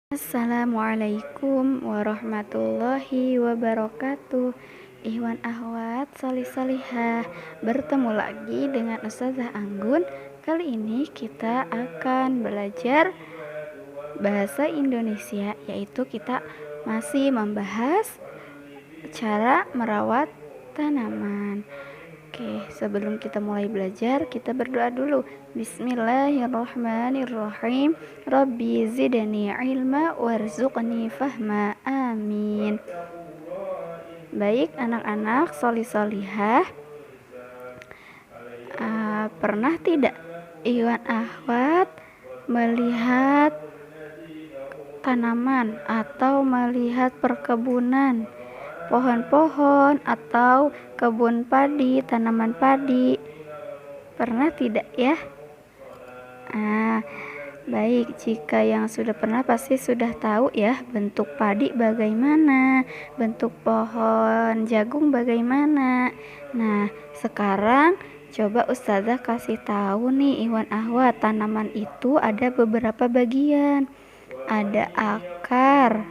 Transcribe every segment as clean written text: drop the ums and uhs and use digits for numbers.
Assalamualaikum warahmatullahi wabarakatuh. Ikhwan akhwat solih-solihah, bertemu lagi dengan Ustazah Anggun. Kali ini kita akan belajar bahasa Indonesia, yaitu kita masih membahas cara merawat tanaman. Oke, sebelum kita mulai belajar, kita berdoa dulu. Bismillahirrahmanirrahim. Rabbi zidni ilma warzuqni fahma. Amin. Baik anak-anak solih-solihah, pernah tidak Iwan Ahwat melihat tanaman atau melihat perkebunan, pohon-pohon atau kebun padi, tanaman padi? Pernah tidak ya? Baik, jika yang sudah pernah pasti sudah tahu ya bentuk padi bagaimana, bentuk pohon jagung bagaimana. Nah, sekarang coba Ustazah kasih tahu nih Iwan Ahwat, tanaman itu ada beberapa bagian. Ada akar.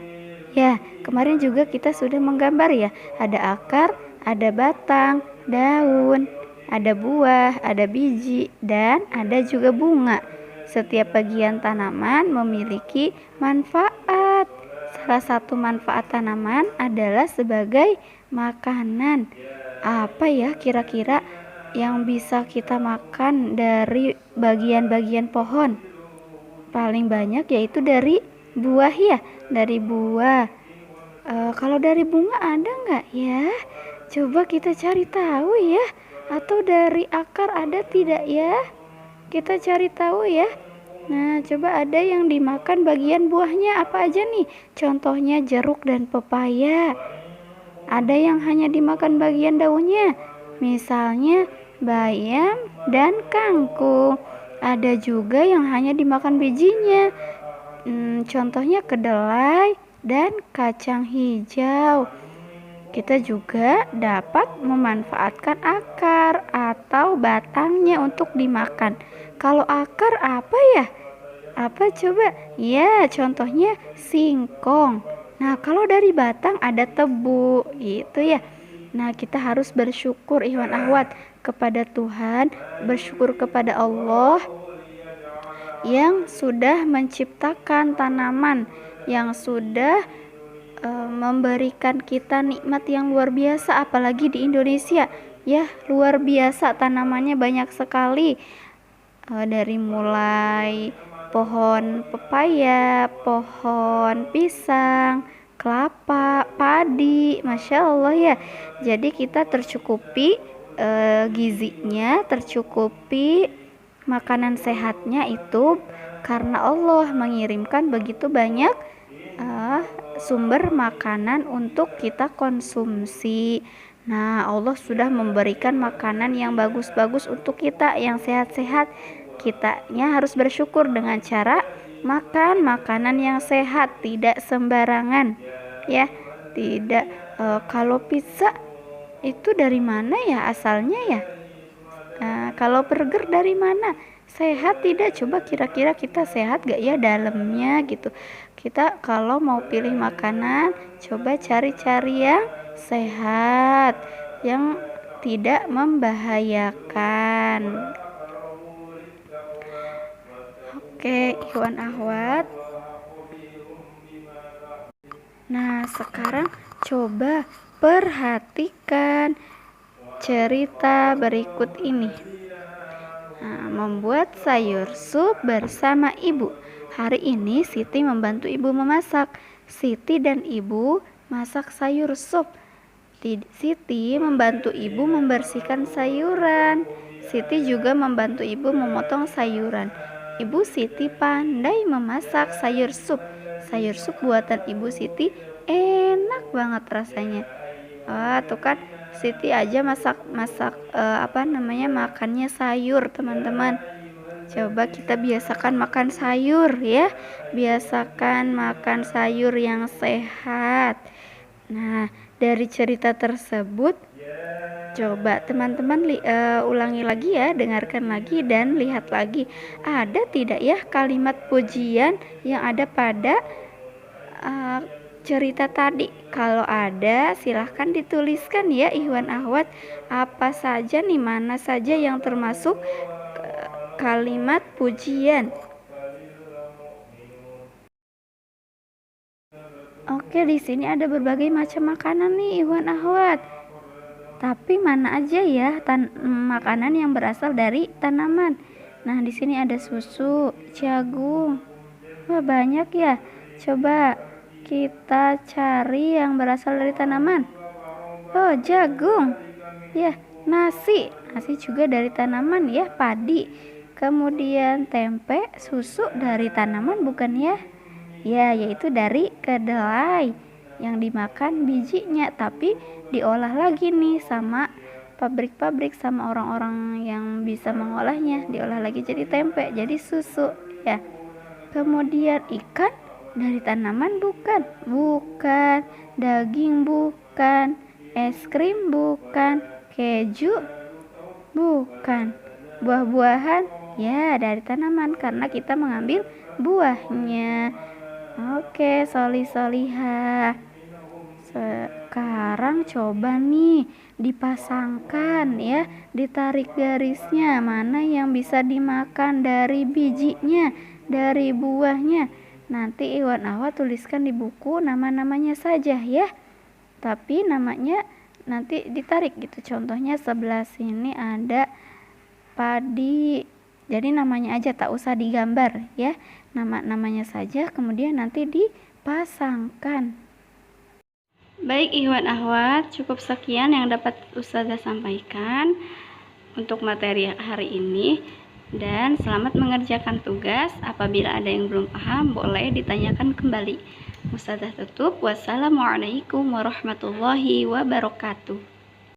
Ya, kemarin juga kita sudah menggambar ya. Ada akar, ada batang, daun, ada buah, ada biji, dan ada juga bunga. Setiap bagian tanaman memiliki manfaat. Salah satu manfaat tanaman adalah sebagai makanan. Apa ya kira-kira yang bisa kita makan dari bagian-bagian pohon? Paling banyak yaitu dari buah ya, dari buah. Kalau dari bunga ada nggak ya? Coba kita cari tahu ya. Atau dari akar ada tidak ya? Kita cari tahu ya. Nah, coba ada yang dimakan bagian buahnya apa aja nih? Contohnya jeruk dan pepaya. Ada yang hanya dimakan bagian daunnya. Misalnya bayam dan kangkung. Ada juga yang hanya dimakan bijinya. Contohnya kedelai dan kacang hijau. Kita juga dapat memanfaatkan akar atau batangnya untuk dimakan. Kalau akar apa ya? Apa coba? Ya, contohnya singkong. Nah, kalau dari batang ada tebu, gitu ya. Nah, kita harus bersyukur Ikhwan Ahwat kepada Tuhan, bersyukur kepada Allah yang sudah menciptakan tanaman, yang sudah memberikan kita nikmat yang luar biasa, apalagi di Indonesia ya, luar biasa, tanamannya banyak sekali, dari mulai pohon pepaya, pohon pisang, kelapa, padi, Masya Allah ya. Jadi kita tercukupi gizinya, tercukupi makanan sehatnya itu karena Allah mengirimkan begitu banyak sumber makanan untuk kita konsumsi. Nah, Allah sudah memberikan makanan yang bagus-bagus untuk kita, yang sehat-sehat. Kitanya harus bersyukur dengan cara makan makanan yang sehat, tidak sembarangan ya. Tidak kalau pizza itu dari mana ya asalnya ya? Kalau burger dari mana? Sehat tidak? Coba kira-kira kita sehat gak ya dalamnya gitu. Kita kalau mau pilih makanan, coba cari-cari yang sehat, yang tidak membahayakan. Oke, Ikhwan Ahwat. Nah, sekarang coba perhatikan cerita berikut ini. Membuat sayur sup bersama ibu. Hari ini Siti membantu ibu memasak. Siti dan ibu masak sayur sup. Siti membantu ibu membersihkan sayuran. Siti juga membantu ibu memotong sayuran. Ibu Siti pandai memasak sayur sup. Sayur sup buatan ibu Siti enak banget rasanya. Tuh kan, Siti aja masak makannya sayur, teman-teman. Coba kita biasakan makan sayur ya. Biasakan makan sayur yang sehat. Nah, dari cerita tersebut coba teman-teman ulangi lagi ya, dengarkan lagi dan lihat lagi. Ada tidak ya kalimat pujian yang ada pada uh, cerita tadi? Kalau ada, silahkan dituliskan ya Ikhwan Akhwat. Apa saja nih, mana saja yang termasuk kalimat pujian. Oke, di sini ada berbagai macam makanan nih Ikhwan Akhwat. Tapi mana aja ya makanan yang berasal dari tanaman? Nah, di sini ada susu, jagung. Wah, banyak ya. Coba kita cari yang berasal dari tanaman. Oh, jagung. Ya, nasi. Nasi juga dari tanaman ya, padi. Kemudian tempe, susu dari tanaman bukan ya? Ya, yaitu dari kedelai yang dimakan bijinya, tapi diolah lagi nih sama pabrik-pabrik, sama orang-orang yang bisa mengolahnya, diolah lagi jadi tempe, jadi susu ya. Kemudian ikan dari tanaman bukan? Bukan. Daging bukan. Es krim bukan. Keju bukan. Buah-buahan ya dari tanaman karena kita mengambil buahnya. Oke, Solihah. Sekarang coba nih dipasangkan ya, ditarik garisnya mana yang bisa dimakan dari bijinya, dari buahnya. Nanti Iwan Akhwat tuliskan di buku nama-namanya saja ya. Tapi namanya nanti ditarik gitu. Contohnya sebelah sini ada padi. Jadi namanya aja, tak usah digambar ya. Namanya saja, kemudian nanti dipasangkan. Baik Ikhwan Akhwat, cukup sekian yang dapat Ustazah sampaikan untuk materi hari ini. Dan selamat mengerjakan tugas. Apabila ada yang belum paham, boleh ditanyakan kembali. Ustazah tutup. Wassalamualaikum warahmatullahi wabarakatuh.